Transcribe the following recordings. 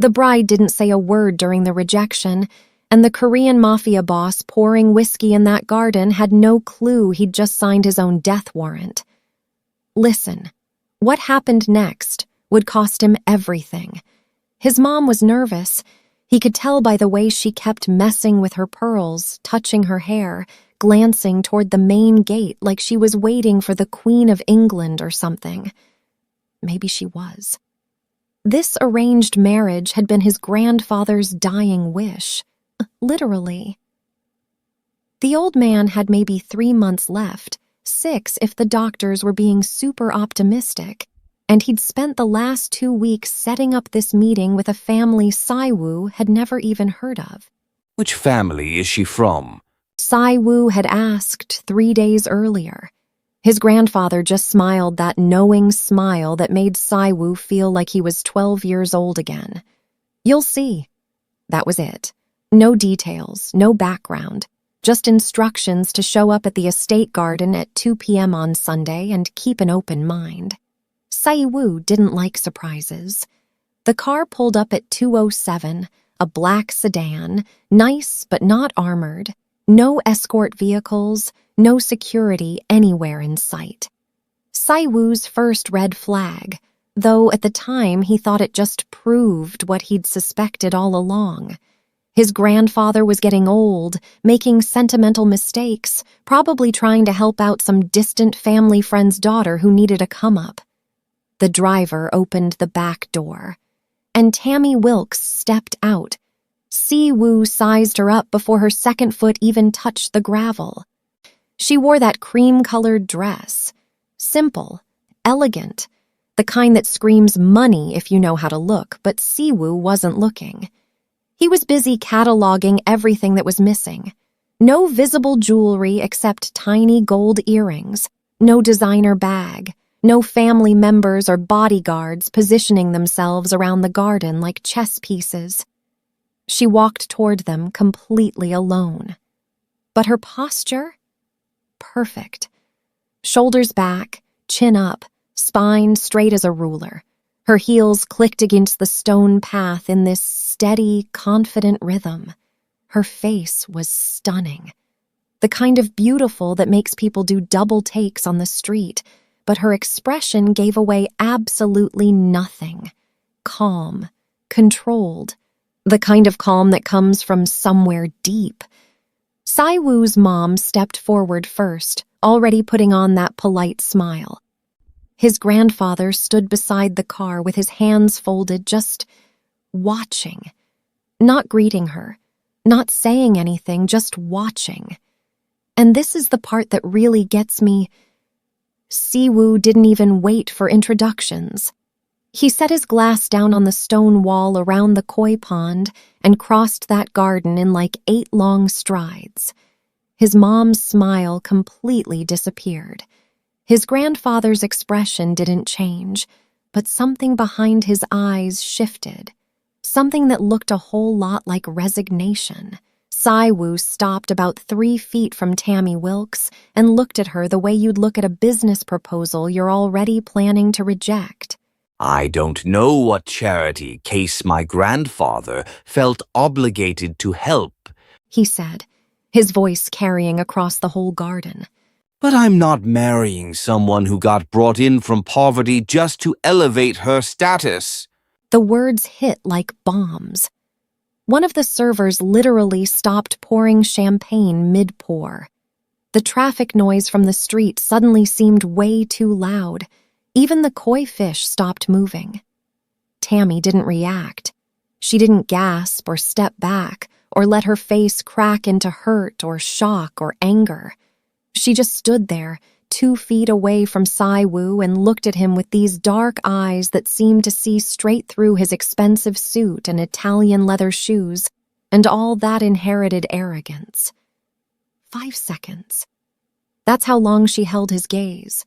The bride didn't say a word during the rejection, and the Korean Mafia boss pouring whiskey in that garden had no clue he'd just signed his own death warrant. Listen, what happened next would cost him everything. His mom was nervous. He could tell by the way she kept messing with her pearls, touching her hair, glancing toward the main gate like she was waiting for the Queen of England or something. Maybe she was. This arranged marriage had been his grandfather's dying wish. Literally. The old man had maybe 3 months left, 6 if the doctors were being super optimistic, and he'd spent the last 2 weeks setting up this meeting with a family Sei Wu had never even heard of. Which family is she from? Sei Wu had asked 3 days earlier. His grandfather just smiled that knowing smile that made Sei Wu feel like he was 12 years old again. You'll see. That was it. No details, no background, just instructions to show up at the estate garden at 2 p.m. on Sunday and keep an open mind. Sei Wu didn't like surprises. The car pulled up at 2:07, a black sedan, nice but not armored, no escort vehicles, no security anywhere in sight. Sei Wu's first red flag, though at the time he thought it just proved what he'd suspected all along. His grandfather was getting old, making sentimental mistakes, probably trying to help out some distant family friend's daughter who needed a come-up. The driver opened the back door, and Tammy Wilks stepped out. Sei Wu sized her up before her second foot even touched the gravel. She wore that cream-colored dress. Simple, elegant, the kind that screams money if you know how to look, but Sei Wu wasn't looking. He was busy cataloging everything that was missing. No visible jewelry except tiny gold earrings, no designer bag, no family members or bodyguards positioning themselves around the garden like chess pieces. She walked toward them completely alone. But her posture? Perfect. Shoulders back, chin up, spine straight as a ruler. Her heels clicked against the stone path in this steady, confident rhythm. Her face was stunning. The kind of beautiful that makes people do double takes on the street, but her expression gave away absolutely nothing. Calm, controlled, the kind of calm that comes from somewhere deep. Sei Wu's mom stepped forward first, already putting on that polite smile. His grandfather stood beside the car with his hands folded, just watching. Not greeting her, not saying anything, just watching. And this is the part that really gets me. Sei Wu didn't even wait for introductions. He set his glass down on the stone wall around the koi pond and crossed that garden in like 8 long strides. His mom's smile completely disappeared. His grandfather's expression didn't change, but something behind his eyes shifted. Something that looked a whole lot like resignation. Sei Wu stopped about 3 feet from Tammy Wilks and looked at her the way you'd look at a business proposal you're already planning to reject. I don't know what charity case my grandfather felt obligated to help, he said, his voice carrying across the whole garden. But I'm not marrying someone who got brought in from poverty just to elevate her status. The words hit like bombs. One of the servers literally stopped pouring champagne mid-pour. The traffic noise from the street suddenly seemed way too loud. Even the koi fish stopped moving. Tammy didn't react. She didn't gasp or step back or let her face crack into hurt or shock or anger. She just stood there, 2 feet away from Sei Wu, and looked at him with these dark eyes that seemed to see straight through his expensive suit and Italian leather shoes and all that inherited arrogance. 5 seconds. That's how long she held his gaze.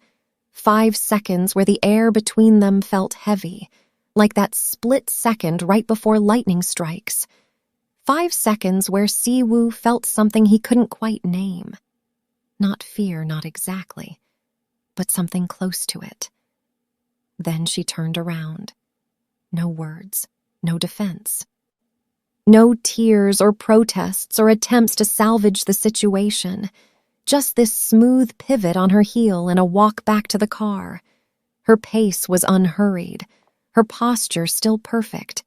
5 seconds where the air between them felt heavy, like that split second right before lightning strikes. 5 seconds where Sei Wu felt something he couldn't quite name. Not fear, not exactly, but something close to it. Then she turned around. No words, no defense. No tears or protests or attempts to salvage the situation. Just this smooth pivot on her heel and a walk back to the car. Her pace was unhurried, her posture still perfect.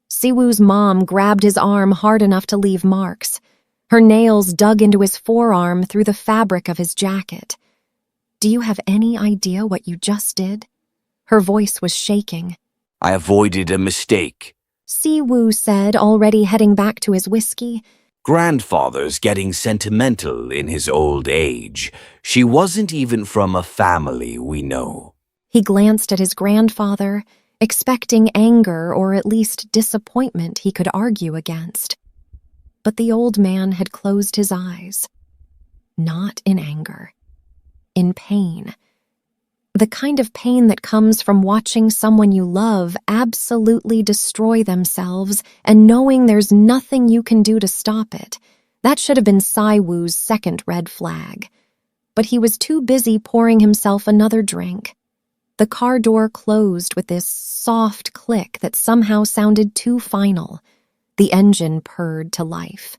Sei Wu's mom grabbed his arm hard enough to leave marks. Her nails dug into his forearm through the fabric of his jacket. "Do you have any idea what you just did?" Her voice was shaking. I avoided a mistake. Sei Wu said, already heading back to his whiskey. Grandfather's getting sentimental in his old age. She wasn't even from a family we know. He glanced at his grandfather, expecting anger or at least disappointment he could argue against. But the old man had closed his eyes. Not in anger. In pain. The kind of pain that comes from watching someone you love absolutely destroy themselves and knowing there's nothing you can do to stop it. That should have been Sei Wu's second red flag. But he was too busy pouring himself another drink. The car door closed with this soft click that somehow sounded too final. The engine purred to life.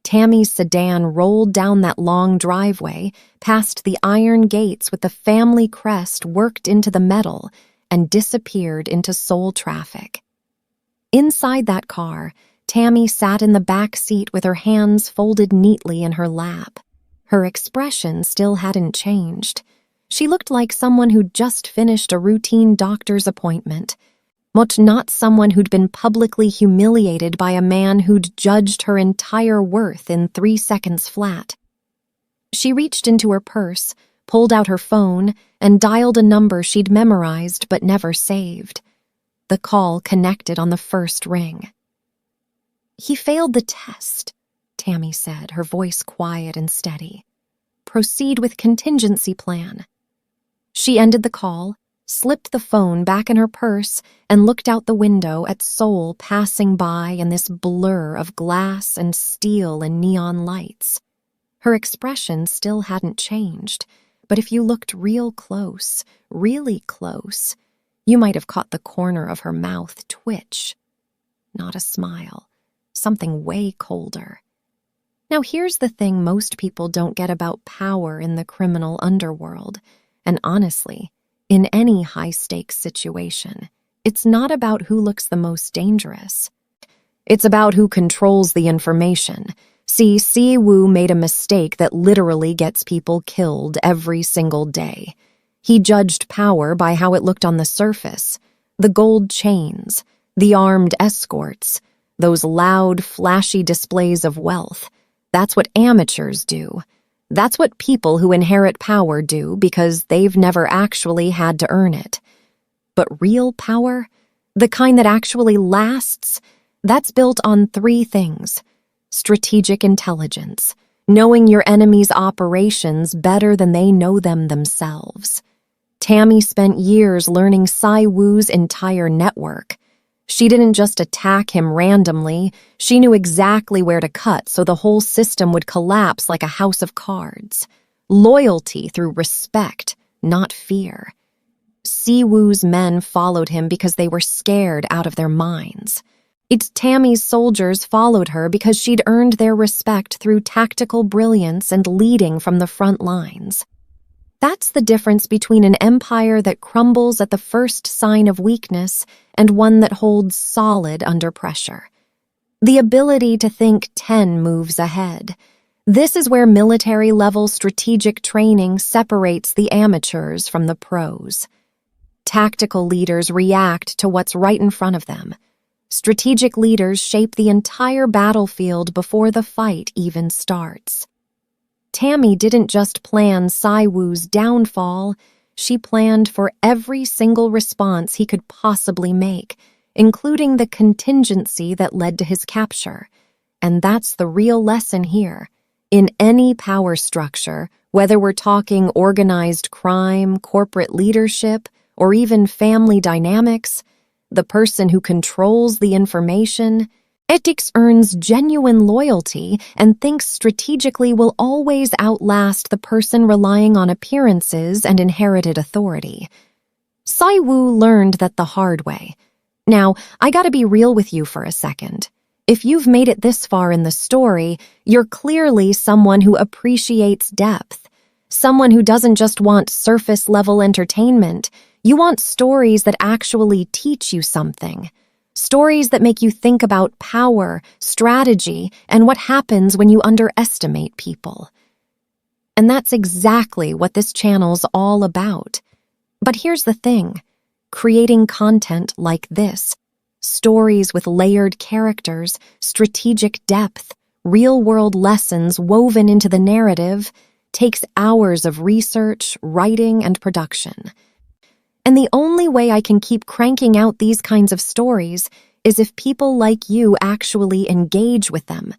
Tammy's sedan rolled down that long driveway, past the iron gates with the family crest worked into the metal, and disappeared into Seoul traffic. Inside that car, Tammy sat in the back seat with her hands folded neatly in her lap. Her expression still hadn't changed. She looked like someone who'd just finished a routine doctor's appointment. But not someone who'd been publicly humiliated by a man who'd judged her entire worth in 3 seconds flat. She reached into her purse, pulled out her phone, and dialed a number she'd memorized but never saved. The call connected on the first ring. "He failed the test," Tammy said, her voice quiet and steady. "Proceed with contingency plan." She ended the call, slipped the phone back in her purse, and looked out the window at Seoul passing by in this blur of glass and steel and neon lights. Her expression still hadn't changed, but if you looked real close, really close, you might have caught the corner of her mouth twitch. Not a smile, something way colder. Now here's the thing most people don't get about power in the criminal underworld, and honestly, in any high-stakes situation, it's not about who looks the most dangerous. It's about who controls the information. See, Sei Wu made a mistake that literally gets people killed every single day. He judged power by how it looked on the surface. The gold chains, the armed escorts, those loud, flashy displays of wealth. That's what amateurs do. That's what people who inherit power do because they've never actually had to earn it. But real power, the kind that actually lasts, that's built on 3 things. Strategic intelligence, knowing your enemy's operations better than they know them themselves. Tammy spent years learning Sei Wu's entire network. She didn't just attack him randomly, she knew exactly where to cut so the whole system would collapse like a house of cards. Loyalty through respect, not fear. Sei Wu's men followed him because they were scared out of their minds. Tammy's soldiers followed her because she'd earned their respect through tactical brilliance and leading from the front lines. That's the difference between an empire that crumbles at the first sign of weakness and one that holds solid under pressure. The ability to think 10 moves ahead. This is where military-level strategic training separates the amateurs from the pros. Tactical leaders react to what's right in front of them. Strategic leaders shape the entire battlefield before the fight even starts. Tammy didn't just plan Sei Wu's downfall, she planned for every single response he could possibly make, including the contingency that led to his capture. And that's the real lesson here. In any power structure, whether we're talking organized crime, corporate leadership, or even family dynamics, the person who controls the information, ethics earns genuine loyalty and thinks strategically will always outlast the person relying on appearances and inherited authority. Sei Wu learned that the hard way. Now, I gotta be real with you for a second. If you've made it this far in the story, you're clearly someone who appreciates depth, someone who doesn't just want surface-level entertainment. You want stories that actually teach you something. Stories that make you think about power, strategy, and what happens when you underestimate people. And that's exactly what this channel's all about. But here's the thing. Creating content like this, stories with layered characters, strategic depth, real-world lessons woven into the narrative, takes hours of research, writing, and production. And the only way I can keep cranking out these kinds of stories is if people like you actually engage with them.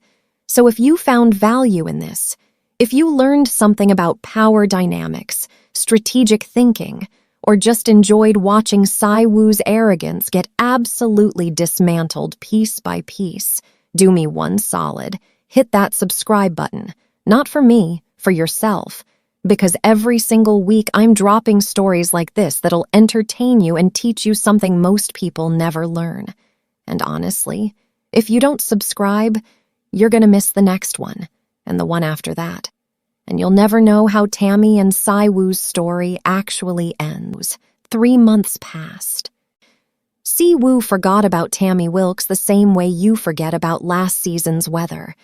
So if you found value in this, if you learned something about power dynamics, strategic thinking, or just enjoyed watching Sei Wu's arrogance get absolutely dismantled piece by piece, do me one solid. Hit that subscribe button. Not for me, for yourself. Because every single week I'm dropping stories like this that'll entertain you and teach you something most people never learn. And honestly, if you don't subscribe, you're gonna miss the next one, and the one after that. And you'll never know how Tammy and Sei Wu's story actually ends. 3 months passed. Sei Wu forgot about Tammy Wilks the same way you forget about last season's weather.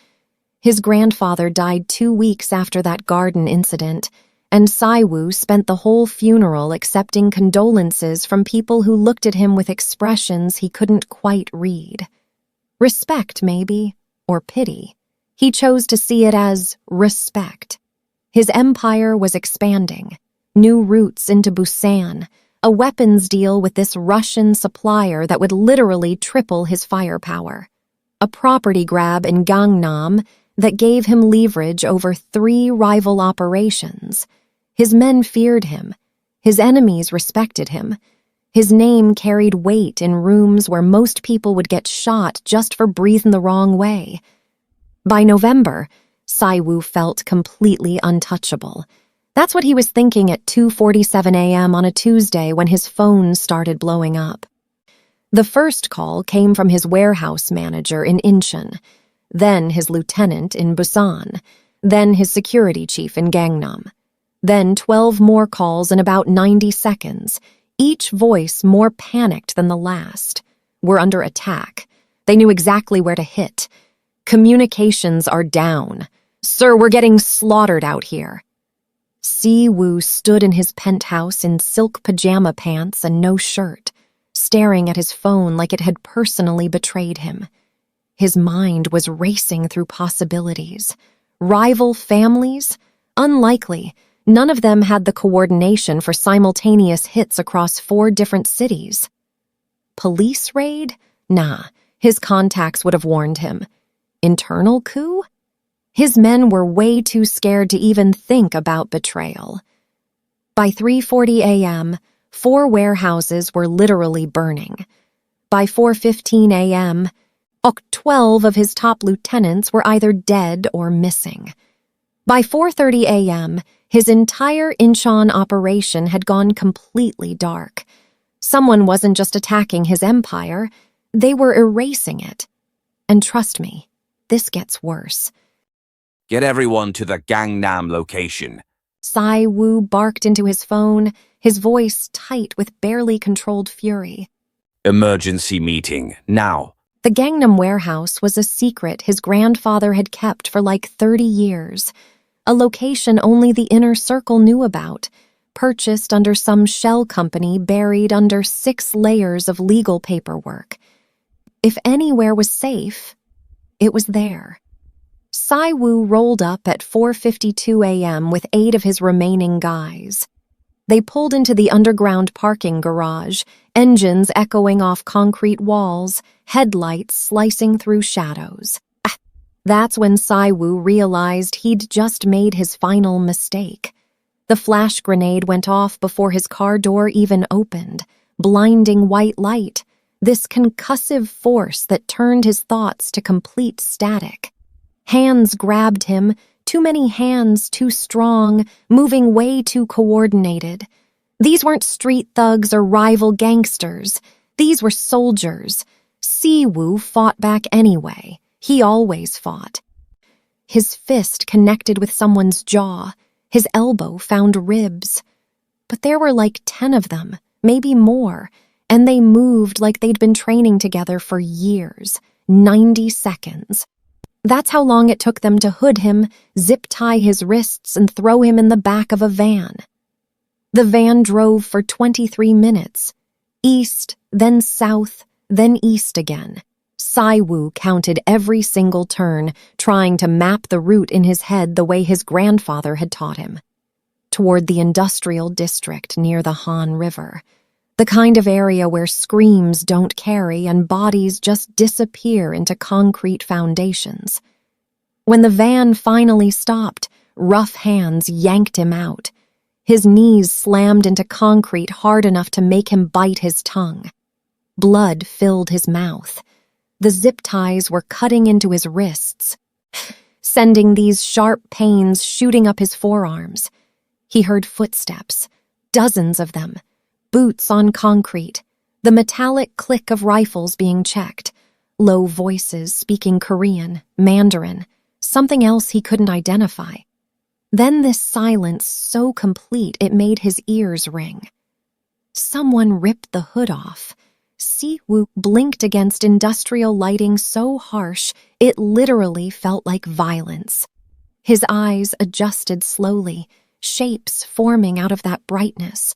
His grandfather died 2 weeks after that garden incident, and Sei Wu spent the whole funeral accepting condolences from people who looked at him with expressions he couldn't quite read. Respect, maybe, or pity. He chose to see it as respect. His empire was expanding, new routes into Busan, a weapons deal with this Russian supplier that would literally triple his firepower, a property grab in Gangnam that gave him leverage over 3 rival operations. His men feared him. His enemies respected him. His name carried weight in rooms where most people would get shot just for breathing the wrong way. By November, Sei Wu felt completely untouchable. That's what he was thinking at 2:47 a.m. on a Tuesday when his phone started blowing up. The first call came from his warehouse manager in Incheon, then his lieutenant in Busan, then his security chief in Gangnam. Then 12 more calls in about 90 seconds, each voice more panicked than the last. We're under attack. They knew exactly where to hit. Communications are down. Sir, we're getting slaughtered out here. Sei Wu stood in his penthouse in silk pajama pants and no shirt, staring at his phone like it had personally betrayed him. His mind was racing through possibilities. Rival families? Unlikely. None of them had the coordination for simultaneous hits across 4 different cities. Police raid? Nah, his contacts would have warned him. Internal coup? His men were way too scared to even think about betrayal. By 3:40 a.m., 4 warehouses were literally burning. By 4:15 a.m., 12 of his top lieutenants were either dead or missing. By 4:30 a.m., his entire Incheon operation had gone completely dark. Someone wasn't just attacking his empire, they were erasing it. And trust me, this gets worse. Get everyone to the Gangnam location. Sei Wu barked into his phone, his voice tight with barely controlled fury. Emergency meeting, now. The Gangnam warehouse was a secret his grandfather had kept for like 30 years, a location only the inner circle knew about, purchased under some shell company buried under 6 layers of legal paperwork. If anywhere was safe, it was there. Sei Wu rolled up at 4:52 a.m. with 8 of his remaining guys. They pulled into the underground parking garage, engines echoing off concrete walls, headlights slicing through shadows. That's when Sei Wu realized he'd just made his final mistake. The flash grenade went off before his car door even opened, blinding white light, this concussive force that turned his thoughts to complete static. Hands grabbed him, too many hands, too strong, moving way too coordinated. These weren't street thugs or rival gangsters. These were soldiers. Sei Wu fought back anyway. He always fought. His fist connected with someone's jaw. His elbow found ribs. But there were like 10 of them, maybe more, and they moved like they'd been training together for years, 90 seconds. That's how long it took them to hood him, zip-tie his wrists, and throw him in the back of a van. The van drove for 23 minutes. East, then south, then east again. Sei Wu counted every single turn, trying to map the route in his head the way his grandfather had taught him. Toward the industrial district near the Han River, the kind of area where screams don't carry and bodies just disappear into concrete foundations. When the van finally stopped, rough hands yanked him out. His knees slammed into concrete hard enough to make him bite his tongue. Blood filled his mouth. The zip ties were cutting into his wrists, sending these sharp pains shooting up his forearms. He heard footsteps, dozens of them, boots on concrete, the metallic click of rifles being checked, low voices speaking Korean, Mandarin, something else he couldn't identify. Then this silence so complete it made his ears ring. Someone ripped the hood off. Sei Wu blinked against industrial lighting so harsh it literally felt like violence. His eyes adjusted slowly, shapes forming out of that brightness.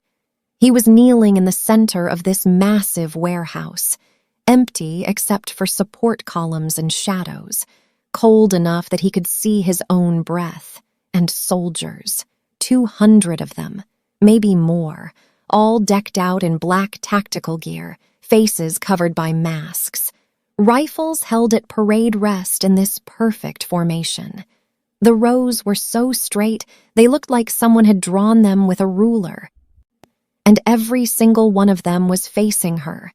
He was kneeling in the center of this massive warehouse, empty except for support columns and shadows, cold enough that he could see his own breath, and soldiers, 200 of them, maybe more, all decked out in black tactical gear, faces covered by masks. Rifles held at parade rest in this perfect formation. The rows were so straight, they looked like someone had drawn them with a ruler. And every single one of them was facing her.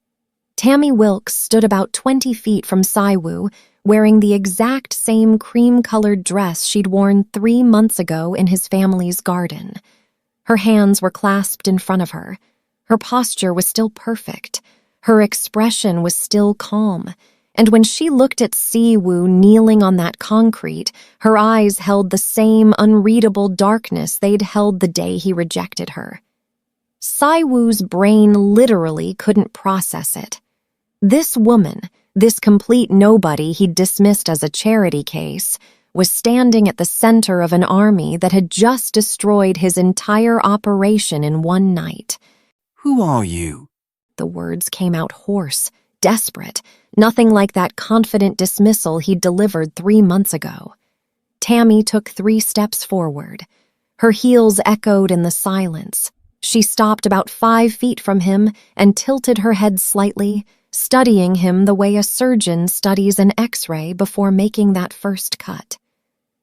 Tammy Wilks stood about 20 feet from Sei Wu, wearing the exact same cream-colored dress she'd worn 3 months ago in his family's garden. Her hands were clasped in front of her. Her posture was still perfect. Her expression was still calm. And when she looked at Sei Wu kneeling on that concrete, her eyes held the same unreadable darkness they'd held the day he rejected her. Sei Wu's brain literally couldn't process it. This woman, this complete nobody he'd dismissed as a charity case, was standing at the center of an army that had just destroyed his entire operation in one night. Who are you? The words came out hoarse, desperate, nothing like that confident dismissal he'd delivered 3 months ago. Tammy took 3 steps forward. Her heels echoed in the silence. She stopped about 5 feet from him and tilted her head slightly, studying him the way a surgeon studies an X-ray before making that first cut.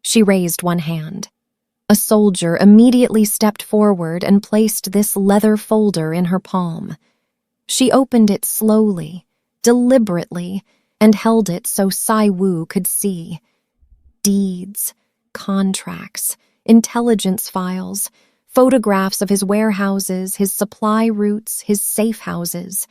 She raised one hand. A soldier immediately stepped forward and placed this leather folder in her palm. She opened it slowly, deliberately, and held it so Sei Wu could see. Deeds, contracts, intelligence files, photographs of his warehouses, his supply routes, his safe houses,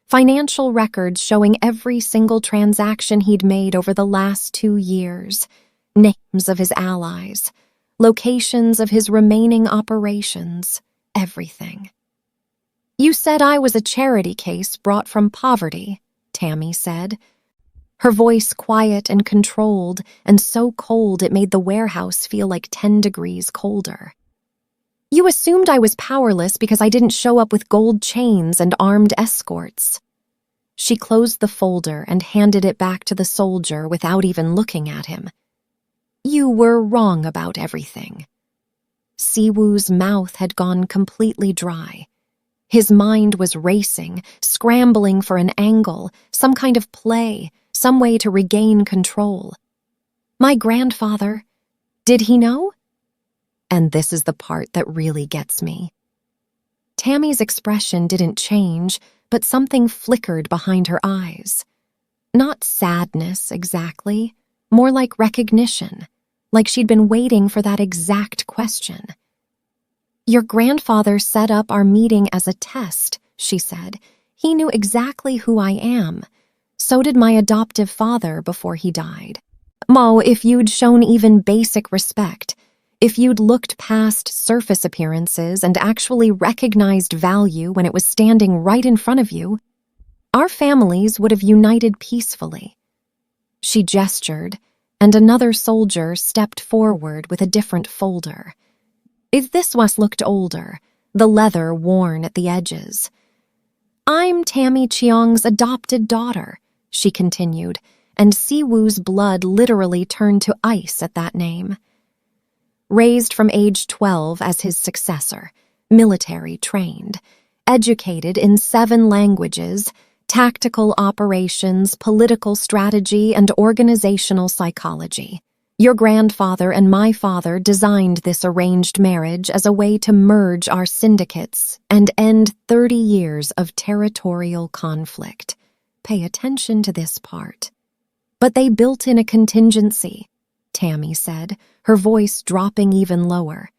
financial records showing every single transaction he'd made over the last 2 years, names of his allies, locations of his remaining operations, everything. "You said I was a charity case brought from poverty," Tammy said. Her voice quiet and controlled, and so cold it made the warehouse feel like 10 degrees colder. "You assumed I was powerless because I didn't show up with gold chains and armed escorts." She closed the folder and handed it back to the soldier without even looking at him. "You were wrong about everything." Sei Wu's mouth had gone completely dry. His mind was racing, scrambling for an angle, some kind of play, some way to regain control. "My grandfather, did he know?" And this is the part that really gets me. Tammy's expression didn't change, but something flickered behind her eyes. Not sadness, exactly, more like recognition, like she'd been waiting for that exact question. "Your grandfather set up our meeting as a test," she said. He knew exactly who I am. So did my adoptive father before he died. Mo, if you'd shown even basic respect, if you'd looked past surface appearances and actually recognized value when it was standing right in front of you, our families would have united peacefully. She gestured, and another soldier stepped forward with a different folder. This was looked older, the leather worn at the edges. I'm Tammy Cheong's adopted daughter, she continued, and Sei Wu's blood literally turned to ice at that name. Raised from age 12 as his successor, military trained, educated in 7 languages, tactical operations, political strategy, and organizational psychology. Your grandfather and my father designed this arranged marriage as a way to merge our syndicates and end 30 years of territorial conflict. Pay attention to this part. But they built in a contingency, Tammy said, her voice dropping even lower.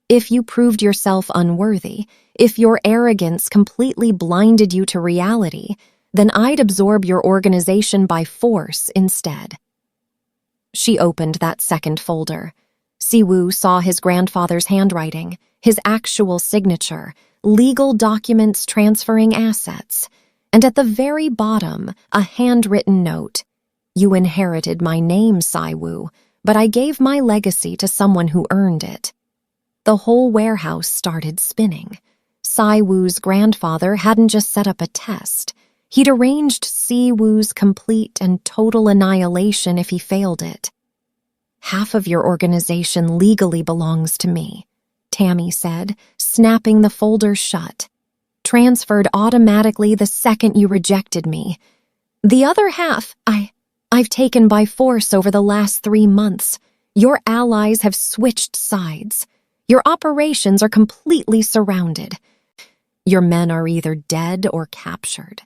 If you proved yourself unworthy, if your arrogance completely blinded you to reality, then I'd absorb your organization by force instead. She opened that second folder. Sei Wu saw his grandfather's handwriting, his actual signature, legal documents transferring assets, and at the very bottom, a handwritten note. You inherited my name, Sei Wu, but I gave my legacy to someone who earned it. The whole warehouse started spinning. Sei Wu's grandfather hadn't just set up a test. He'd arranged Sei Wu's complete and total annihilation if he failed it. Half of your organization legally belongs to me, Tammy said, snapping the folder shut. Transferred automatically the second you rejected me. The other half, I've taken by force over the last 3 months. Your allies have switched sides. Your operations are completely surrounded. Your men are either dead or captured.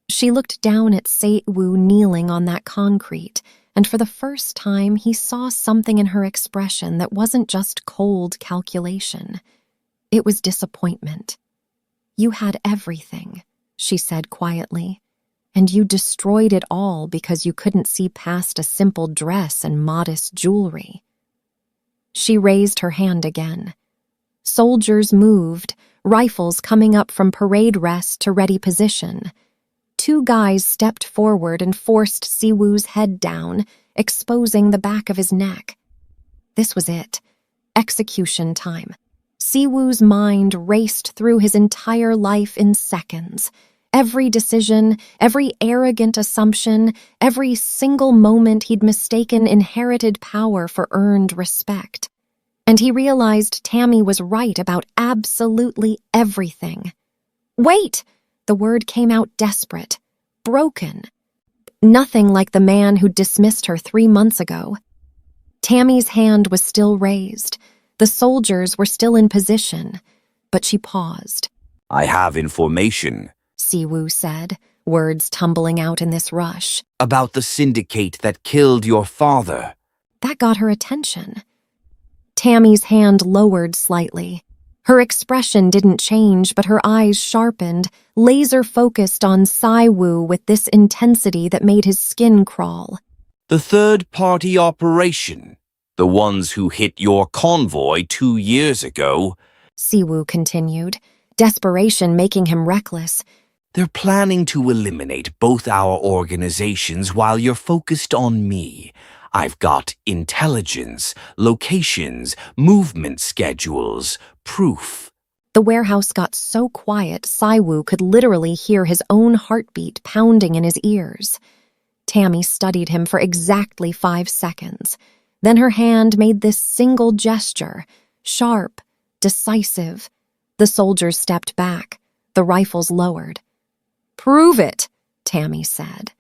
She looked down at Sei Wu kneeling on that concrete, and for the first time he saw something in her expression that wasn't just cold calculation. It was disappointment. You had everything, she said quietly, and you destroyed it all because you couldn't see past a simple dress and modest jewelry. She raised her hand again. Soldiers moved, rifles coming up from parade rest to ready position. 2 guys stepped forward and forced Sei Wu's head down, exposing the back of his neck. This was it. Execution time. Sei Wu's mind raced through his entire life in seconds. Every decision, every arrogant assumption, every single moment he'd mistaken inherited power for earned respect. And he realized Tammy was right about absolutely everything. Wait! The word came out desperate, broken. Nothing like the man who dismissed her 3 months ago. Tammy's hand was still raised. The soldiers were still in position, but she paused. I have information, Sei Wu said, words tumbling out in this rush. about the syndicate that killed your father. That got her attention. Tammy's hand lowered slightly. Her expression didn't change, but her eyes sharpened, laser-focused on Sei Wu with this intensity that made his skin crawl. The third-party operation. The ones who hit your convoy 2 years ago. Sei Wu continued, desperation making him reckless. They're planning to eliminate both our organizations while you're focused on me. I've got intelligence, locations, movement schedules, proof. The warehouse got so quiet, Sei Wu could literally hear his own heartbeat pounding in his ears. Tammy studied him for exactly 5 seconds. Then her hand made this single gesture, sharp, decisive. The soldiers stepped back, the rifles lowered. Prove it, Tammy said.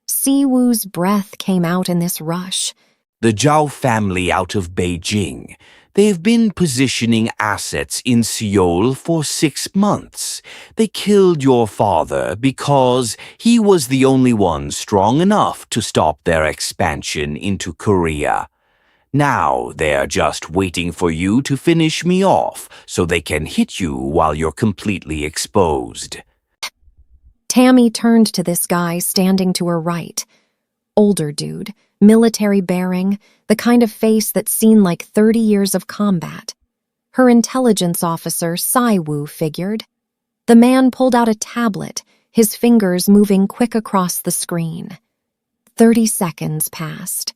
Sei Wu's breath came out in this rush. The Zhao family out of Beijing. They've been positioning assets in Seoul for 6 months. They killed your father because he was the only one strong enough to stop their expansion into Korea. Now they're just waiting for you to finish me off so they can hit you while you're completely exposed. Tammy turned to this guy standing to her right. Older dude, military bearing, the kind of face that's seen like 30 years of combat. Her intelligence officer, Sei Wu, figured. The man pulled out a tablet, his fingers moving quick across the screen. 30 seconds passed,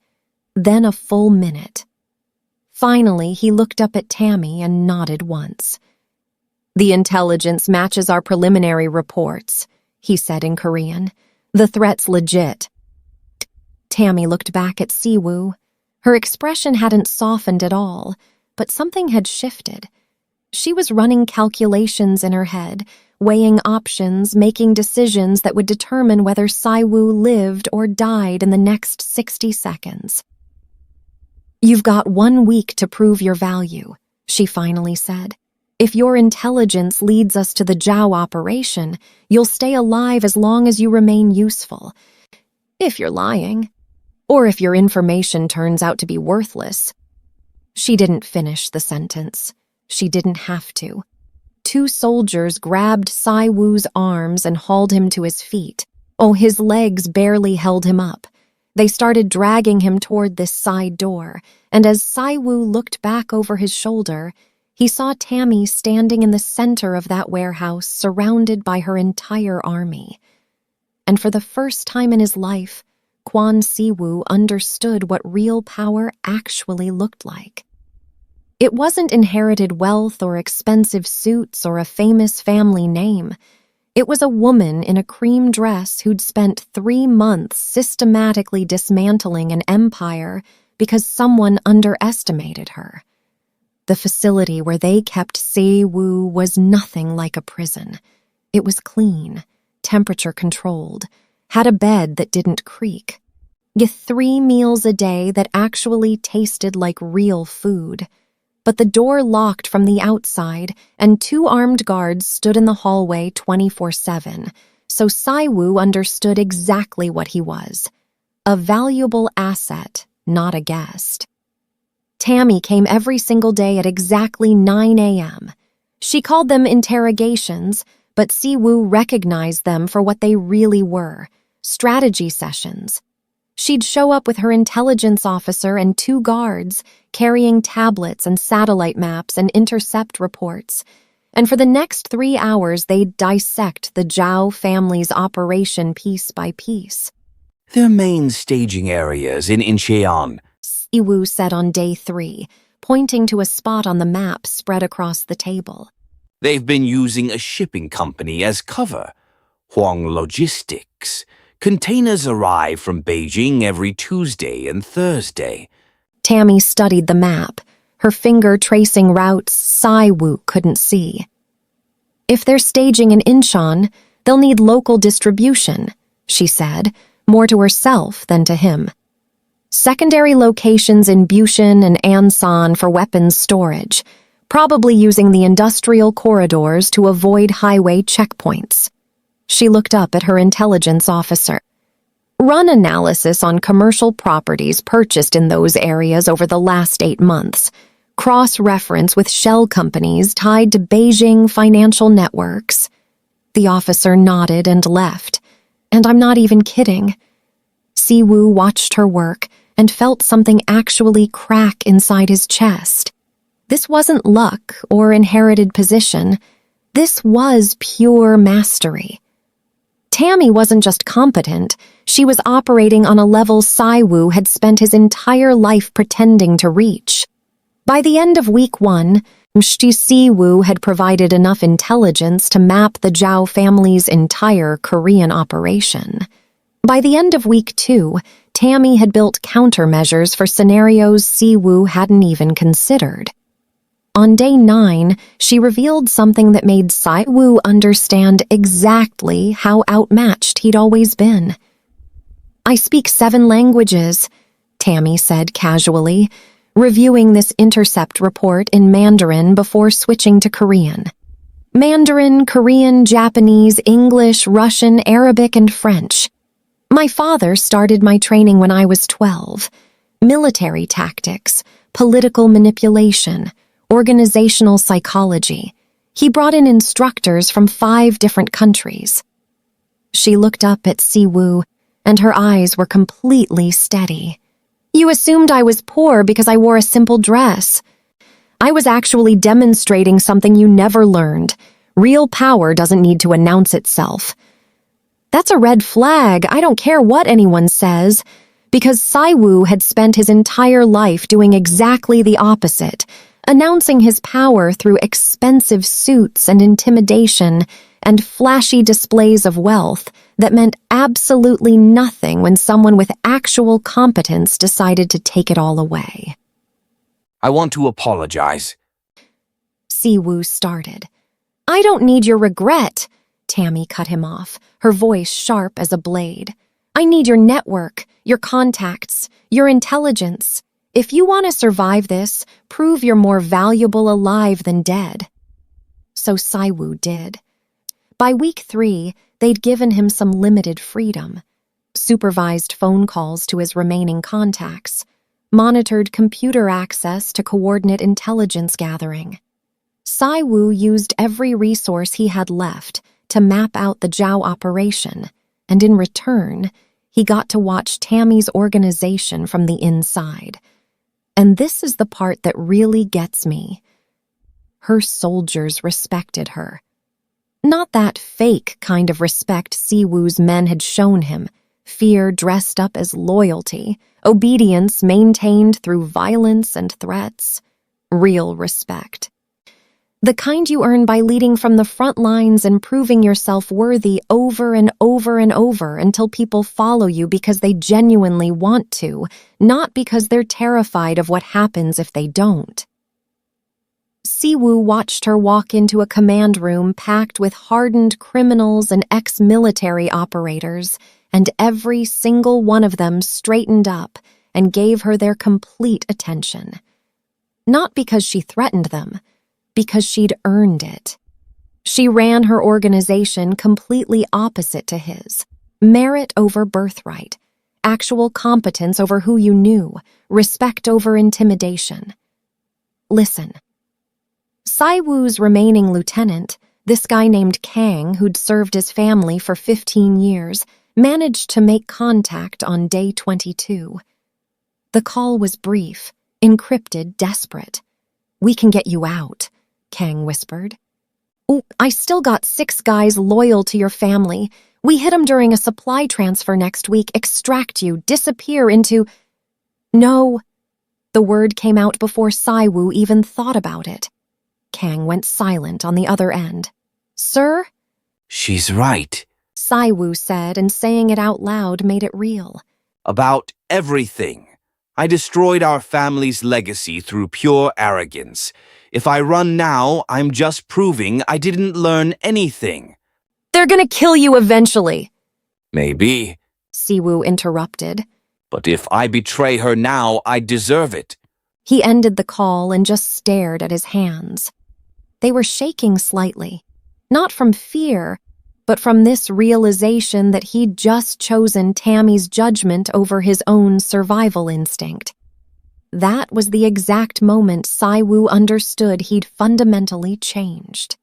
then a full minute. Finally, he looked up at Tammy and nodded once. "The intelligence matches our preliminary reports," he said in Korean. "The threat's legit." Tammy looked back at Sei Wu. Her expression hadn't softened at all, but something had shifted. She was running calculations in her head, weighing options, making decisions that would determine whether Sei Wu lived or died in the next 60 seconds. "You've got 1 week to prove your value," she finally said. "If your intelligence leads us to the Zhao operation, you'll stay alive as long as you remain useful. If you're lying, or if your information turns out to be worthless." She didn't finish the sentence. She didn't have to. 2 soldiers grabbed Sei Wu's arms and hauled him to his feet. Oh, his legs barely held him up. They started dragging him toward this side door, and as Sei Wu looked back over his shoulder, he saw Tammy standing in the center of that warehouse, surrounded by her entire army. And for the first time in his life, Sei Wu understood what real power actually looked like. It wasn't inherited wealth or expensive suits or a famous family name. It was a woman in a cream dress who'd spent 3 months systematically dismantling an empire because someone underestimated her. The facility where they kept Sei Wu was nothing like a prison. It was clean, temperature-controlled, had a bed that didn't creak, with 3 meals a day that actually tasted like real food. But the door locked from the outside, and 2 armed guards stood in the hallway 24/7, so Sei Wu understood exactly what he was. A valuable asset, not a guest. Tammy came every single day at exactly 9 a.m. She called them interrogations, but Sei Wu recognized them for what they really were, strategy sessions. She'd show up with her intelligence officer and 2 guards, carrying tablets and satellite maps and intercept reports. And for the next 3 hours, they'd dissect the Zhao family's operation piece by piece. "Their main staging areas in Incheon," Sei Wu said on day 3, pointing to a spot on the map spread across the table. "They've been using a shipping company as cover. Huang Logistics. Containers arrive from Beijing every Tuesday and Thursday." Tammy studied the map, her finger tracing routes Sei Wu couldn't see. "If they're staging in Incheon, they'll need local distribution," she said, more to herself than to him. "Secondary locations in Bushan and Ansan for weapons storage, probably using the industrial corridors to avoid highway checkpoints." She looked up at her intelligence officer. "Run analysis on commercial properties purchased in those areas over the last 8 months. Cross-reference with shell companies tied to Beijing financial networks." The officer nodded and left. "And I'm not even kidding." Sei Wu watched her work and felt something actually crack inside his chest. This wasn't luck or inherited position. This was pure mastery. Tammy wasn't just competent, she was operating on a level Sei Wu had spent his entire life pretending to reach. By the end of week 1, Sei Wu had provided enough intelligence to map the Zhao family's entire Korean operation. By the end of week 2, Tammy had built countermeasures for scenarios Sei Wu hadn't even considered. On day 9, she revealed something that made Sei Wu understand exactly how outmatched he'd always been. "I speak 7 languages," Tammy said casually, reviewing this intercept report in Mandarin before switching to Korean. "Mandarin, Korean, Japanese, English, Russian, Arabic, and French. My father started my training when I was 12. Military tactics, political manipulation, organizational psychology. He brought in instructors from 5 different countries." She looked up at Sei Wu, and her eyes were completely steady. You assumed I was poor because I wore a simple dress. I was actually demonstrating something you never learned. Real power doesn't need to announce itself. That's a red flag. I don't care what anyone says, because Sei Wu had spent his entire life doing exactly the opposite, announcing his power through expensive suits and intimidation and flashy displays of wealth that meant absolutely nothing when someone with actual competence decided to take it all away. I want to apologize. Sei Wu started. I don't need your regret. Tammy cut him off, her voice sharp as a blade. I need your network, your contacts, your intelligence. If you want to survive this, prove you're more valuable alive than dead. So Sei Wu did. By week 3, they'd given him some limited freedom. Supervised phone calls to his remaining contacts. Monitored computer access to coordinate intelligence gathering. Sei Wu used every resource he had left to map out the Zhao operation, and in return, he got to watch Tammy's organization from the inside. And this is the part that really gets me. Her soldiers respected her. Not that fake kind of respect Sei Wu's men had shown him, fear dressed up as loyalty, obedience maintained through violence and threats. Real respect. The kind you earn by leading from the front lines and proving yourself worthy over and over and over until people follow you because they genuinely want to, not because they're terrified of what happens if they don't. Sei Wu watched her walk into a command room packed with hardened criminals and ex-military operators, and every single one of them straightened up and gave her their complete attention. Not because she threatened them, because she'd earned it. She ran her organization completely opposite to his. Merit over birthright, actual competence over who you knew, respect over intimidation. Listen. Sei Wu's remaining lieutenant, this guy named Kang who'd served his family for 15 years, managed to make contact on day 22. The call was brief, encrypted, desperate. We can get you out, Kang whispered. Oh, I still got 6 guys loyal to your family. We hit them during a supply transfer next week, extract you, disappear into... No. The word came out before Sei Wu even thought about it. Kang went silent on the other end. Sir? She's right. Sei Wu said, and saying it out loud made it real. About everything. I destroyed our family's legacy through pure arrogance. If I run now, I'm just proving I didn't learn anything. They're gonna kill you eventually. Maybe. Sei Wu interrupted. But if I betray her now, I deserve it. He ended the call and just stared at his hands. They were shaking slightly, not from fear, but from this realization that he'd just chosen Tammy's judgment over his own survival instinct. That was the exact moment Sei Wu understood he'd fundamentally changed.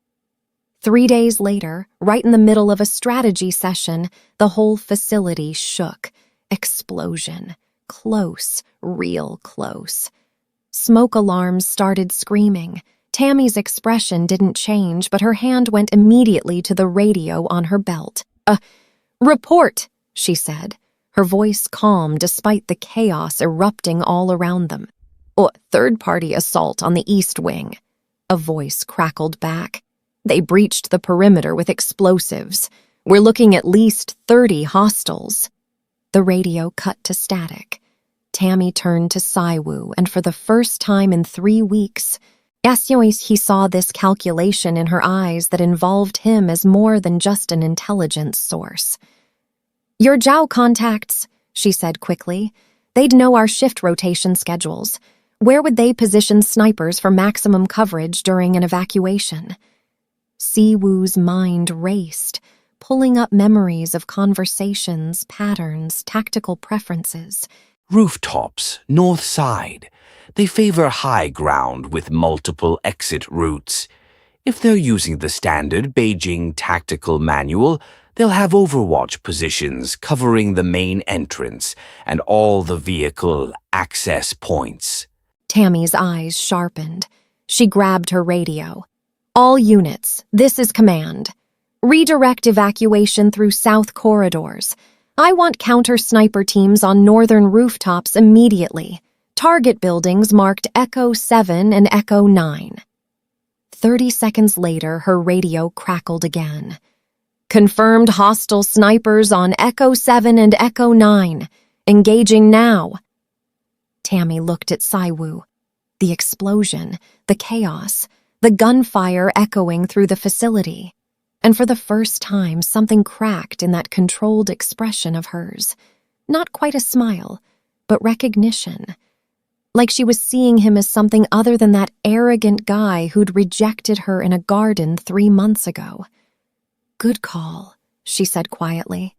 3 days later, right in the middle of a strategy session, the whole facility shook. Explosion. Close, real close. Smoke alarms started screaming. Tammy's expression didn't change, but her hand went immediately to the radio on her belt. Report, she said, her voice calm despite the chaos erupting all around them. Third-party assault on the East Wing. A voice crackled back. They breached the perimeter with explosives. We're looking at least 30 hostiles. The radio cut to static. Tammy turned to Sei Wu, and for the first time in 3 weeks, he saw this calculation in her eyes that involved him as more than just an intelligence source. Your Zhao contacts, she said quickly. They'd know our shift rotation schedules. Where would they position snipers for maximum coverage during an evacuation? Sei Wu's mind raced, pulling up memories of conversations, patterns, tactical preferences. Rooftops, north side. They favor high ground with multiple exit routes. If they're using the standard Beijing tactical manual, They'll have overwatch positions covering the main entrance and all the vehicle access points. Tammy's eyes sharpened. She grabbed her radio. All units, this is command. Redirect evacuation through south corridors. I want counter-sniper teams on northern rooftops immediately. Target buildings marked Echo 7 and Echo 9. 30 seconds later, her radio crackled again. Confirmed hostile snipers on Echo 7 and Echo 9. Engaging now. Tammy looked at Sei Wu. The explosion, the chaos, the gunfire echoing through the facility. And for the first time, something cracked in that controlled expression of hers. Not quite a smile, but recognition. Like she was seeing him as something other than that arrogant guy who'd rejected her in a garden 3 months ago. Good call, she said quietly.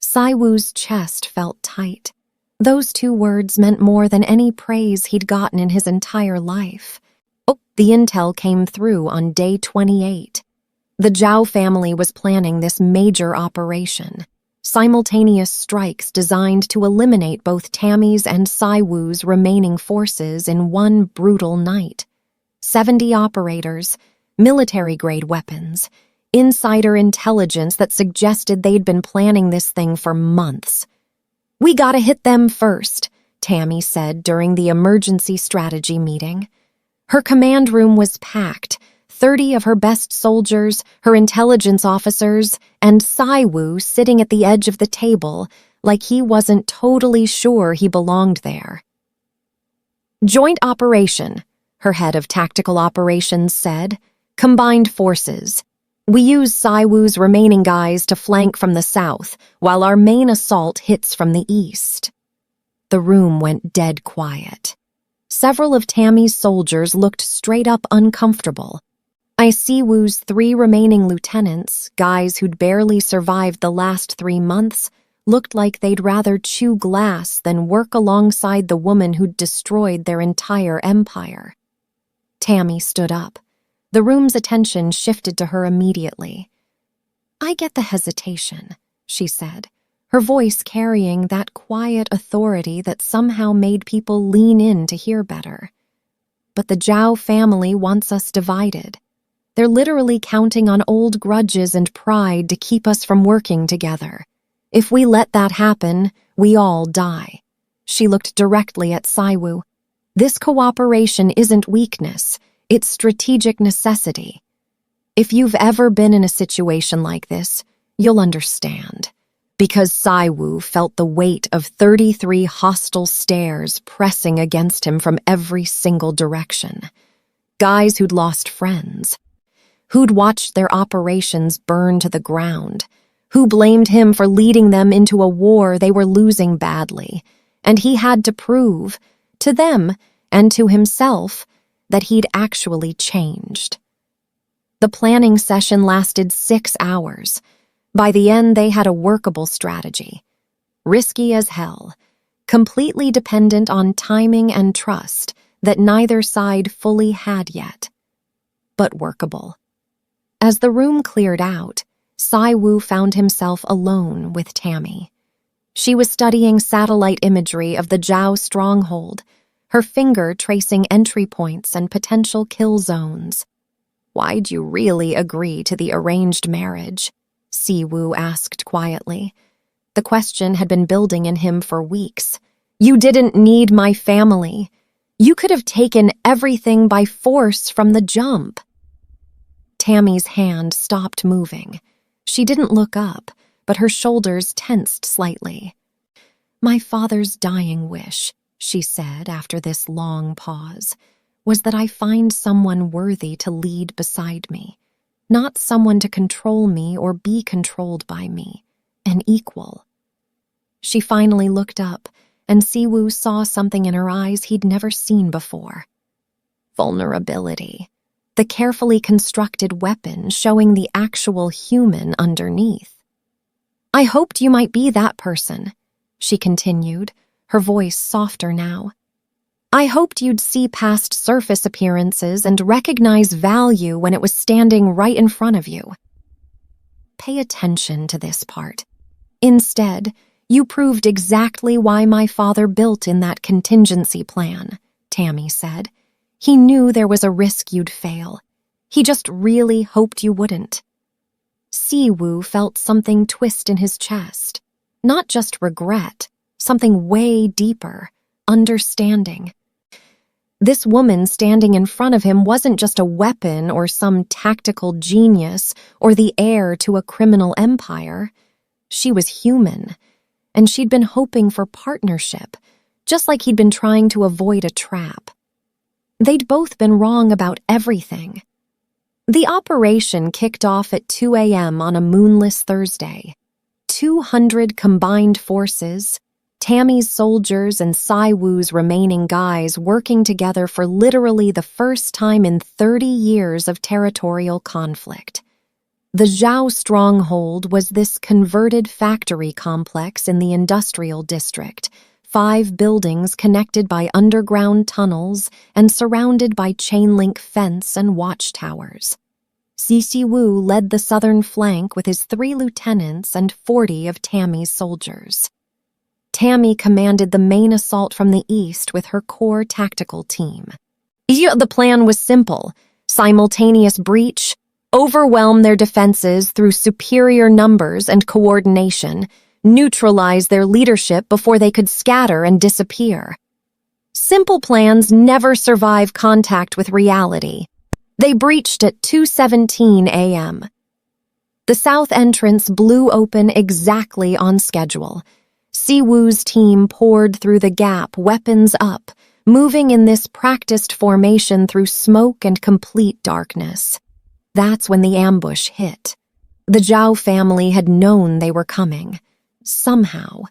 Sei Wu's chest felt tight. Those 2 words meant more than any praise he'd gotten in his entire life. Oh, the intel came through on day 28. The Zhao family was planning this major operation. Simultaneous strikes designed to eliminate both Tammy's and Sei Wu's remaining forces in one brutal night. 70 operators, military-grade weapons, insider intelligence that suggested they'd been planning this thing for months. We gotta hit them first, Tammy said during the emergency strategy meeting. Her command room was packed. 30 of her best soldiers, her intelligence officers, and Sei Wu sitting at the edge of the table like he wasn't totally sure he belonged there. Joint operation, her head of tactical operations said. Combined forces. We use Sei Wu's remaining guys to flank from the south, while our main assault hits from the east. The room went dead quiet. Several of Tammy's soldiers looked straight up uncomfortable. Sei Wu's 3 remaining lieutenants, guys who'd barely survived the last 3 months, looked like they'd rather chew glass than work alongside the woman who'd destroyed their entire empire. Tammy stood up. The room's attention shifted to her immediately. I get the hesitation, she said, her voice carrying that quiet authority that somehow made people lean in to hear better. But the Zhao family wants us divided. They're literally counting on old grudges and pride to keep us from working together. If we let that happen, we all die. She looked directly at Sei Wu. This cooperation isn't weakness, it's strategic necessity. If you've ever been in a situation like this, you'll understand. Because Sei Wu felt the weight of 33 hostile stares pressing against him from every single direction. Guys who'd lost friends, who'd watched their operations burn to the ground, who blamed him for leading them into a war they were losing badly, and he had to prove, to them and to himself, that he'd actually changed. The planning session lasted 6 hours. By the end, they had a workable strategy. Risky as hell, completely dependent on timing and trust that neither side fully had yet, but workable. As the room cleared out, Sei Wu found himself alone with Tammy. She was studying satellite imagery of the Zhao stronghold, her finger tracing entry points and potential kill zones. Why'd you really agree to the arranged marriage? Sei Wu asked quietly. The question had been building in him for weeks. You didn't need my family. You could have taken everything by force from the jump. Tammy's hand stopped moving. She didn't look up, but her shoulders tensed slightly. My father's dying wish, she said after this long pause, was that I find someone worthy to lead beside me, not someone to control me or be controlled by me, an equal. She finally looked up, and Sei Wu saw something in her eyes he'd never seen before. Vulnerability. The carefully constructed weapon showing the actual human underneath. I hoped you might be that person, she continued, her voice softer now. I hoped you'd see past surface appearances and recognize value when it was standing right in front of you. pay attention to this part. Instead, you proved exactly why my father built in that contingency plan, Tammy said. He knew there was a risk you'd fail. He just really hoped you wouldn't. Sei Wu felt something twist in his chest. Not just regret, something way deeper, understanding. This woman standing in front of him wasn't just a weapon or some tactical genius or the heir to a criminal empire. She was human, and she'd been hoping for partnership, just like he'd been trying to avoid a trap. They'd both been wrong about everything. The operation kicked off at 2 a.m. on a moonless Thursday. 200 combined forces, Tammy's soldiers and Sei Wu's remaining guys working together for literally the first time in 30 years of territorial conflict. The Zhao stronghold was this converted factory complex in the industrial district, 5 buildings connected by underground tunnels and surrounded by chain-link fence and watchtowers. Sei Wu led the southern flank with his 3 lieutenants and 40 of Tammy's soldiers. Tammy commanded the main assault from the east with her core tactical team. The plan was simple: simultaneous breach, overwhelm their defenses through superior numbers and coordination, neutralize their leadership before they could scatter and disappear. Simple plans never survive contact with reality. They breached at 2:17 a.m. The south entrance blew open exactly on schedule. Sei Wu's team poured through the gap, weapons up, moving in this practiced formation through smoke and complete darkness. That's when the ambush hit. The Zhao family had known they were coming. Somehow.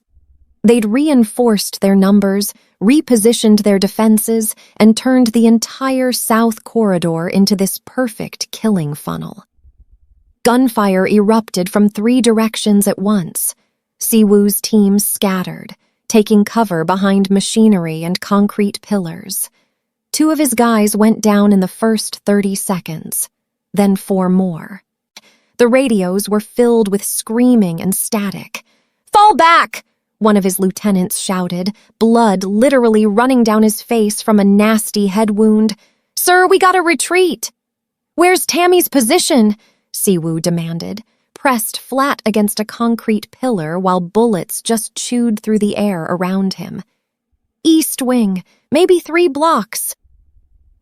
They'd reinforced their numbers, repositioned their defenses, and turned the entire south corridor into this perfect killing funnel. Gunfire erupted from 3 directions at once. Sei Wu's team scattered, taking cover behind machinery and concrete pillars. 2 of his guys went down in the first 30 seconds, then 4 more. The radios were filled with screaming and static. "Fall back!" one of his lieutenants shouted, blood literally running down his face from a nasty head wound. "Sir, we gotta retreat!" "Where's Tammy's position?" Sei Wu demanded, pressed flat against a concrete pillar while bullets just chewed through the air around him. "East wing, maybe 3 blocks."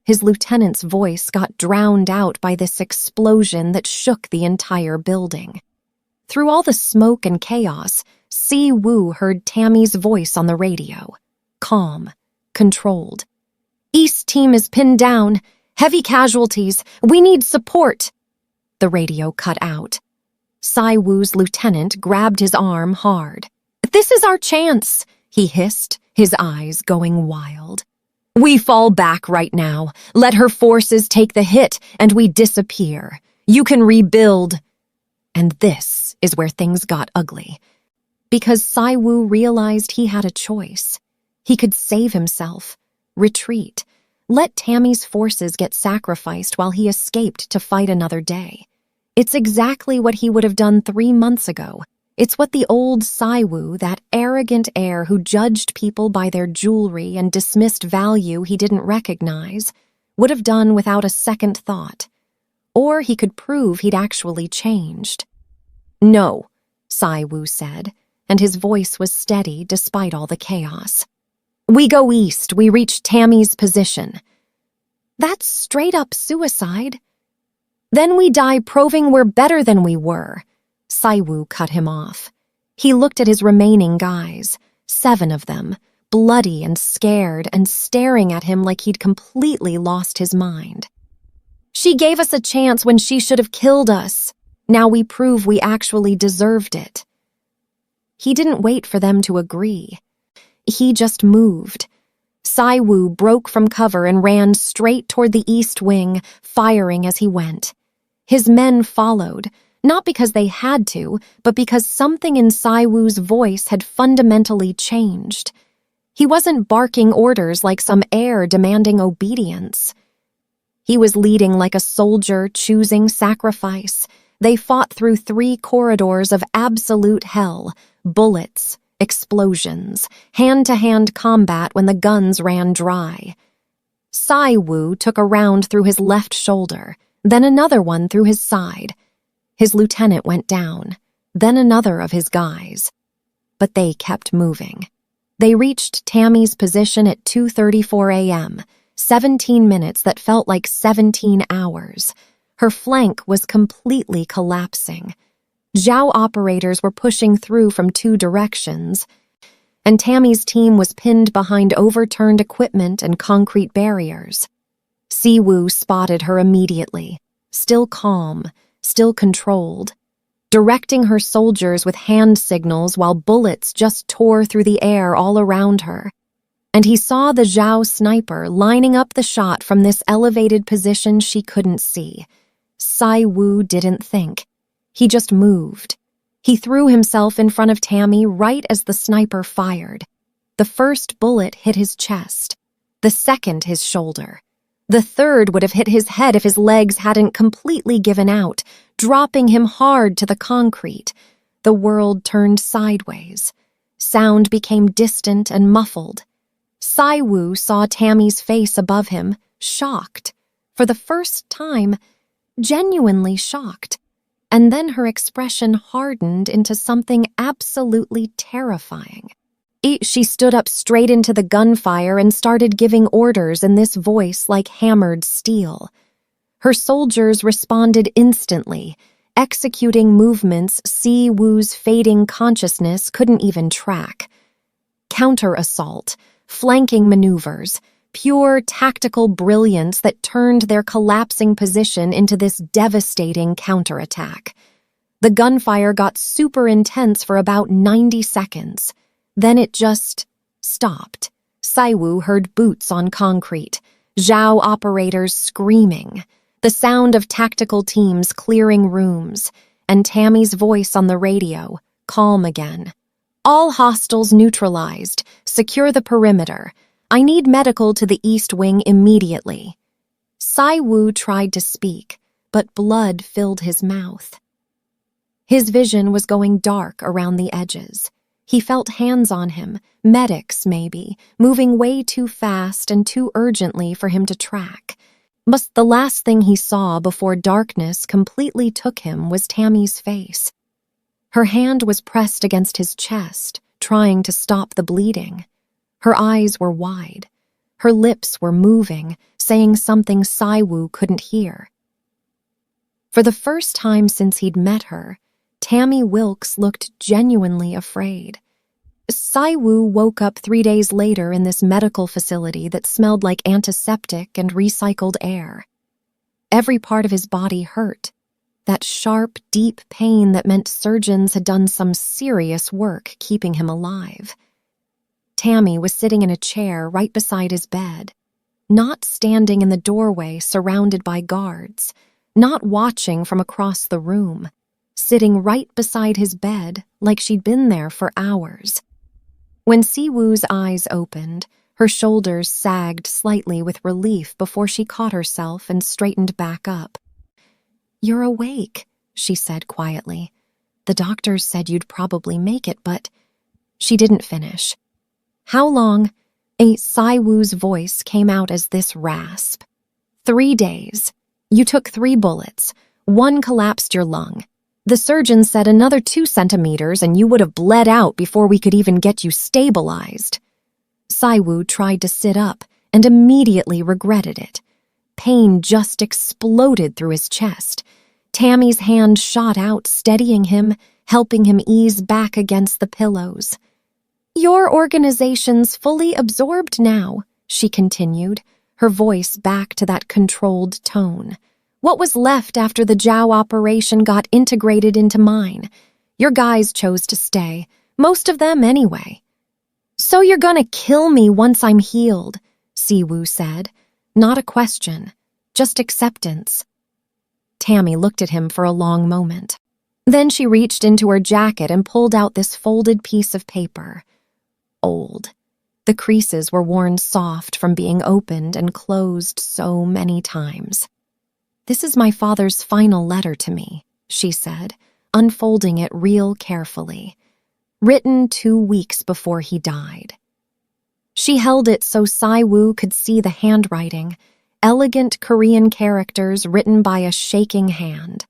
His lieutenant's voice got drowned out by this explosion that shook the entire building. Through all the smoke and chaos, Sei Wu heard Tammy's voice on the radio. Calm, controlled. "East team is pinned down. Heavy casualties. We need support." The radio cut out. Sei Wu's lieutenant grabbed his arm hard. "This is our chance," he hissed, his eyes going wild. "We fall back right now. Let her forces take the hit, and we disappear. You can rebuild." And this is where things got ugly. Because Sei Wu realized he had a choice. He could save himself, retreat, let Tammy's forces get sacrificed while he escaped to fight another day. It's exactly what he would have done 3 months ago. It's what the old Sei Wu, that arrogant heir who judged people by their jewelry and dismissed value he didn't recognize, would have done without a second thought. Or he could prove he'd actually changed. "No," Sei Wu said, and his voice was steady despite all the chaos. "We go east, we reach Tammy's position." "That's straight-up suicide." "Then we die proving we're better than we were." Sei Wu cut him off. He looked at his remaining guys, 7 of them, bloody and scared and staring at him like he'd completely lost his mind. "She gave us a chance when she should have killed us. Now we prove we actually deserved it." He didn't wait for them to agree. He just moved. Sei Wu broke from cover and ran straight toward the east wing, firing as he went. His men followed, not because they had to, but because something in Sei Wu's voice had fundamentally changed. He wasn't barking orders like some heir demanding obedience. He was leading like a soldier choosing sacrifice, They fought through 3 corridors of absolute hell, bullets, explosions, hand-to-hand combat when the guns ran dry. Sei Wu took a round through his left shoulder, then another one through his side. His lieutenant went down, then another of his guys. But they kept moving. They reached Tammy's position at 2:34 a.m., 17 minutes that felt like 17 hours. Her flank was completely collapsing. Zhao operators were pushing through from 2 directions, and Tammy's team was pinned behind overturned equipment and concrete barriers. Sei Wu spotted her immediately, still calm, still controlled, directing her soldiers with hand signals while bullets just tore through the air all around her. And he saw the Zhao sniper lining up the shot from this elevated position she couldn't see. Sei Wu didn't think. He just moved. He threw himself in front of Tammy right as the sniper fired. The first bullet hit his chest, the second his shoulder. The third would have hit his head if his legs hadn't completely given out, dropping him hard to the concrete. The world turned sideways. Sound became distant and muffled. Sei Wu saw Tammy's face above him, shocked. For the first time, genuinely shocked. And then her expression hardened into something absolutely terrifying. She stood up straight into the gunfire and started giving orders in this voice like hammered steel. Her soldiers responded instantly, executing movements Sei Wu's fading consciousness couldn't even track. Counter-assault, flanking maneuvers, pure tactical brilliance that turned their collapsing position into this devastating counterattack. The gunfire got super intense for about 90 seconds. Then it just stopped. Sei Wu heard boots on concrete, Zhao operators screaming, the sound of tactical teams clearing rooms, and Tammy's voice on the radio, calm again. All hostiles neutralized. Secure the perimeter. I need medical to the East Wing immediately. Sei Wu tried to speak, but blood filled his mouth. His vision was going dark around the edges. He felt hands on him, medics maybe, moving way too fast and too urgently for him to track. But the last thing he saw before darkness completely took him was Tammy's face. Her hand was pressed against his chest, trying to stop the bleeding. Her eyes were wide. Her lips were moving, saying something Sei Wu couldn't hear. For the first time since he'd met her, Tammy Wilks looked genuinely afraid. Sei Wu woke up 3 days later in this medical facility that smelled like antiseptic and recycled air. Every part of his body hurt. That sharp, deep pain that meant surgeons had done some serious work keeping him alive. Tammy was sitting in a chair right beside his bed, not standing in the doorway surrounded by guards, not watching from across the room, sitting right beside his bed like she'd been there for hours. When Sei Wu's eyes opened, her shoulders sagged slightly with relief before she caught herself and straightened back up. "You're awake," she said quietly. "The doctors said you'd probably make it, but—" She didn't finish. "How long?" Sei Wu's voice came out as this rasp. 3 days. You took 3 bullets. 1 collapsed your lung. The surgeon said another 2 centimeters and you would have bled out before we could even get you stabilized. Sei Wu tried to sit up and immediately regretted it. Pain just exploded through his chest. Tammy's hand shot out, steadying him, helping him ease back against the pillows. "Your organization's fully absorbed now," she continued, her voice back to that controlled tone. "What was left after the Zhao operation got integrated into mine? Your guys chose to stay, most of them anyway." "So you're gonna kill me once I'm healed," Sei Wu said. Not a question, just acceptance. Tammy looked at him for a long moment. Then she reached into her jacket and pulled out this folded piece of paper. Old. The creases were worn soft from being opened and closed so many times. "This is my father's final letter to me," she said, unfolding it real carefully. Written 2 weeks before he died. She held it so Sei Wu could see the handwriting, elegant Korean characters written by a shaking hand.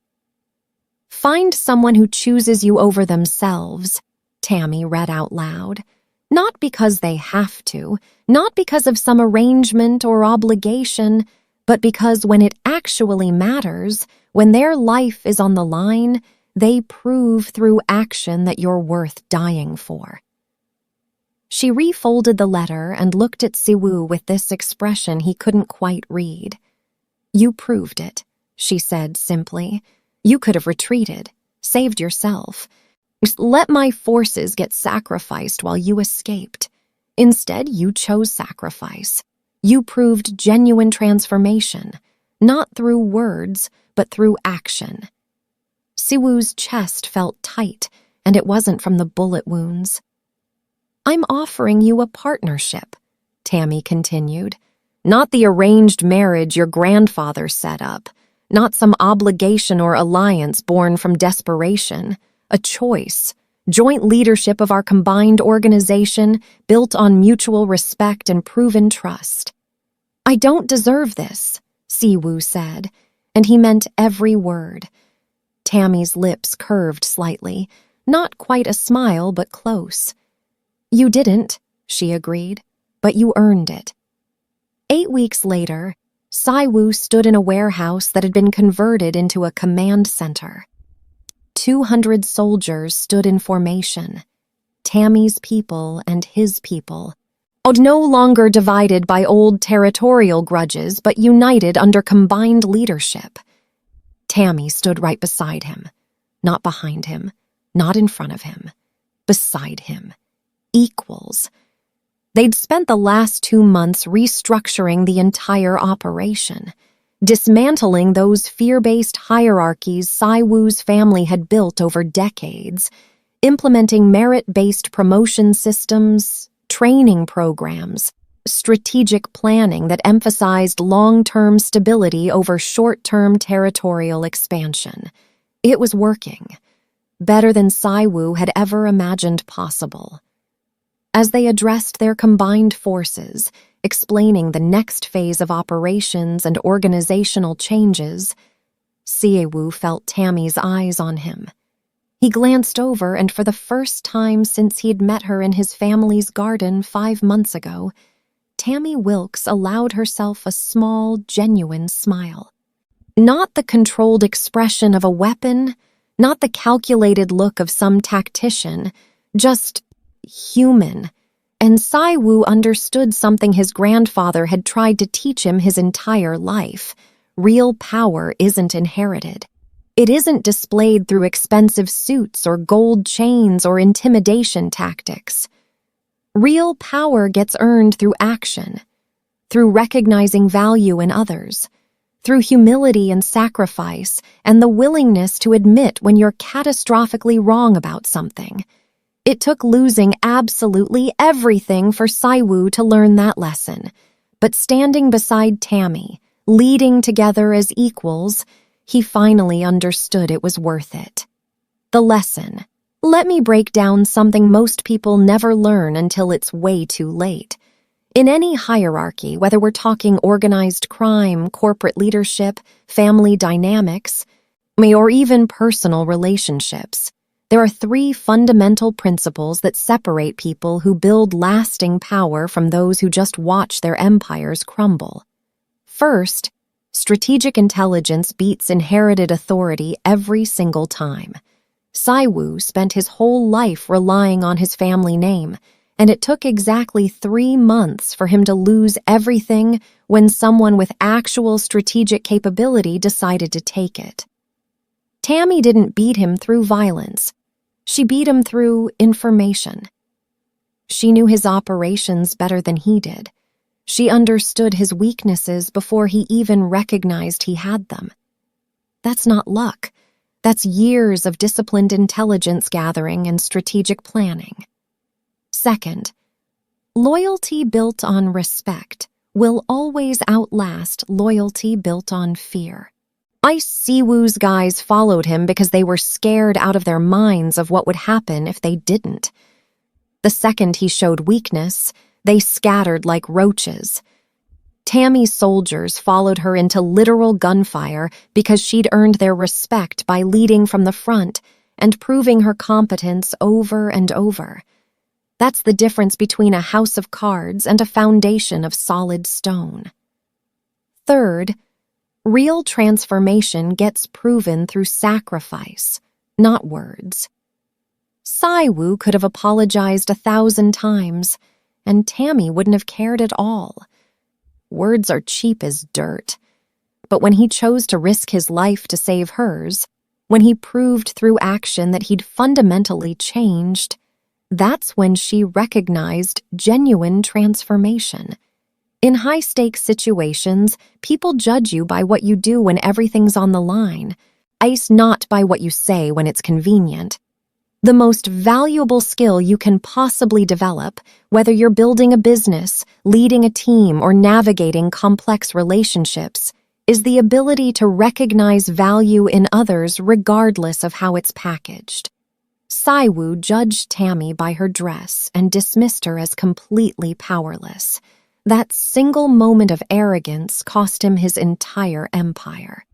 Find someone who chooses you over themselves, Tammy read out loud. Not because they have to, not because of some arrangement or obligation, but because when it actually matters, when their life is on the line, they prove through action that you're worth dying for. She refolded the letter and looked at Sei Wu with this expression he couldn't quite read. You proved it, she said simply. You could have retreated, saved yourself. Let my forces get sacrificed while you escaped. Instead, you chose sacrifice. You proved genuine transformation, not through words, but through action. Sei Wu's chest felt tight, and it wasn't from the bullet wounds. I'm offering you a partnership, Tammy continued. Not the arranged marriage your grandfather set up, not some obligation or alliance born from desperation. A choice, joint leadership of our combined organization built on mutual respect and proven trust. I don't deserve this, Sei Wu said, and he meant every word. Tammy's lips curved slightly, not quite a smile, but close. You didn't, she agreed, but you earned it. 8 weeks later, Sei Wu stood in a warehouse that had been converted into a command center. 200 soldiers stood in formation, Tammy's people and his people, no longer divided by old territorial grudges, but united under combined leadership. Tammy stood right beside him, not behind him, not in front of him, beside him. Equals. They'd spent the last 2 months restructuring the entire operation, dismantling those fear-based hierarchies Sei Wu's family had built over decades, implementing merit-based promotion systems, training programs, strategic planning that emphasized long-term stability over short-term territorial expansion. It was working, better than Sei Wu had ever imagined possible. As they addressed their combined forces, explaining the next phase of operations and organizational changes, Sei Wu felt Tammy's eyes on him. He glanced over, and for the first time since he'd met her in his family's garden 5 months ago, Tammy Wilks allowed herself a small, genuine smile. Not the controlled expression of a weapon, not the calculated look of some tactician, just human. And Sei Wu understood something his grandfather had tried to teach him his entire life. Real power isn't inherited. It isn't displayed through expensive suits or gold chains or intimidation tactics. Real power gets earned through action, through recognizing value in others, through humility and sacrifice, and the willingness to admit when you're catastrophically wrong about something. It took losing absolutely everything for Sei Wu to learn that lesson, but standing beside Tammy, leading together as equals, he finally understood it was worth it. The lesson. Let me break down something most people never learn until it's way too late. In any hierarchy, whether we're talking organized crime, corporate leadership, family dynamics, or even personal relationships, there are 3 fundamental principles that separate people who build lasting power from those who just watch their empires crumble. First, strategic intelligence beats inherited authority every single time. Sei Wu spent his whole life relying on his family name, and it took exactly 3 months for him to lose everything when someone with actual strategic capability decided to take it. Tammy didn't beat him through violence. She beat him through information. She knew his operations better than he did. She understood his weaknesses before he even recognized he had them. That's not luck. That's years of disciplined intelligence gathering and strategic planning. Second, loyalty built on respect will always outlast loyalty built on fear. Sei Wu's guys followed him because they were scared out of their minds of what would happen if they didn't. The second he showed weakness, they scattered like roaches. Tammy's soldiers followed her into literal gunfire because she'd earned their respect by leading from the front and proving her competence over and over. That's the difference between a house of cards and a foundation of solid stone. Third, real transformation gets proven through sacrifice, not words. Sei Wu could have apologized 1,000 times, and Tammy wouldn't have cared at all. Words are cheap as dirt. But when he chose to risk his life to save hers, when he proved through action that he'd fundamentally changed, that's when she recognized genuine transformation. In high-stakes situations, people judge you by what you do when everything's on the line, not by what you say when it's convenient. The most valuable skill you can possibly develop, whether you're building a business, leading a team, or navigating complex relationships, is the ability to recognize value in others regardless of how it's packaged. Sei Wu judged Tammy by her dress and dismissed her as completely powerless. That single moment of arrogance cost him his entire empire.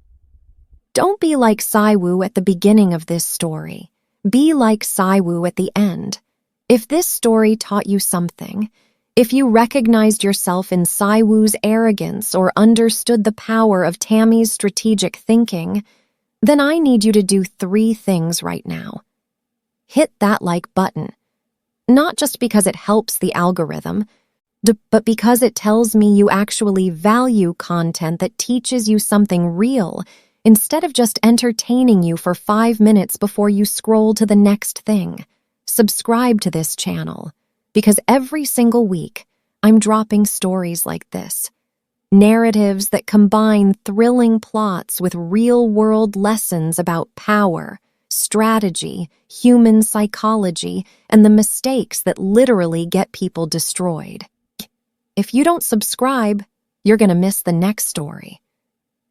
Don't be like Sei Wu at the beginning of this story. Be like Sei Wu at the end. If this story taught you something, if you recognized yourself in Sei Wu's arrogance or understood the power of Tammy's strategic thinking, then I need you to do 3 things right now. Hit that like button, not just because it helps the algorithm, but because it tells me you actually value content that teaches you something real, instead of just entertaining you for 5 minutes before you scroll to the next thing. Subscribe to this channel, because every single week, I'm dropping stories like this. Narratives that combine thrilling plots with real-world lessons about power, strategy, human psychology, and the mistakes that literally get people destroyed. If you don't subscribe, you're going to miss the next story.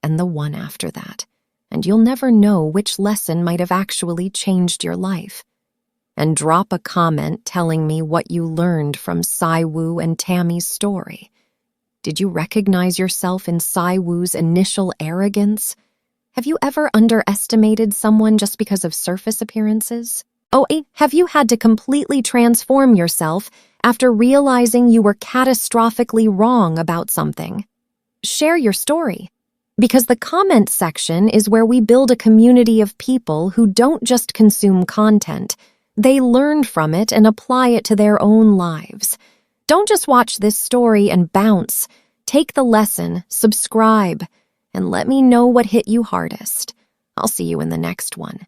And the one after that, and you'll never know which lesson might have actually changed your life. And drop a comment telling me what you learned from Sei Wu and Tammy's story. Did you recognize yourself in Sei Wu's initial arrogance? Have you ever underestimated someone just because of surface appearances? Have you had to completely transform yourself after realizing you were catastrophically wrong about something? Share your story. Because the comment section is where we build a community of people who don't just consume content, they learn from it and apply it to their own lives. Don't just watch this story and bounce. Take the lesson, subscribe, and let me know what hit you hardest. I'll see you in the next one.